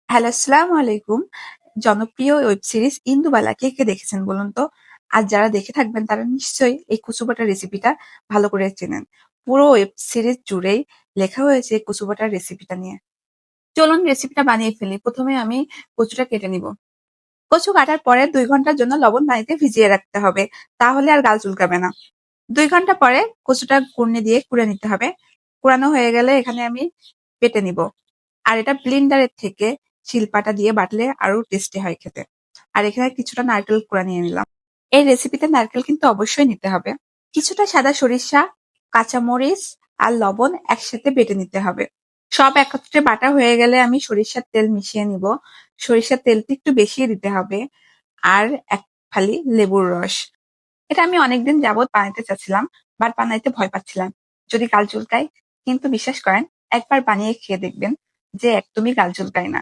Hello, আসসালামু আলাইকুম। জনপ্রিয় ওয়েব সিরিজ 'ইন্দুবালা' কে, কে দেখেছেন বলুন তো? আর যারা দেখে থাকবেন তারা নিশ্চয়ই এই কচু বাটার রেসিপিটা ভালো করে চেনেন। পুরো ওয়েব সিরিজ জুড়েই লেখা হয়েছে কচু বাটার রেসিপিটা নিয়ে। চলুন রেসিপিটা বানিয়ে ফেলি। প্রথমে আমি কচুটা কেটে নিব। কচু কাটার পরে ২ ঘন্টার জন্য লবণ পানিতে ভিজিয়ে রাখতে হবে। তাহলে আর গাল চুলকাবে না। ২ ঘন্টা পরে কচুটা কুড়নি দিয়ে কুড়ে নিতে হবে। কুড়ানো হয়ে গেলে এখানে আমি বেটে নিব। আর এটা ব্লেন্ডারের থেকে শিলপাটা দিয়ে বাটলে আরো টেস্টি হয় খেতে। আর এখানে কিছুটা নারকেল কোড়া নিয়ে নিলাম। এই রেসিপিতে নারকেল কিন্তু অবশ্যই নিতে হবে। কিছুটা সাদা সরিষা, কাঁচামরিচ আর লবণ একসাথে বেটে নিতে হবে। সব একত্রে বাটা হয়ে গেলে আমি সরিষার তেল মিশিয়ে নিব। সরিষার তেলটা একটু বেশি দিতে হবে। আর এক ফালি লেবুর রস। এটা আমি অনেকদিন যাবত বানাইতে চাচ্ছিলাম, বাট বানাইতে ভয় পাচ্ছিলাম যদি গাল চুলকায়। কিন্তু বিশ্বাস করেন, একবার বানিয়ে খেয়ে দেখবেন যে একদমই গাল চুলকায় না।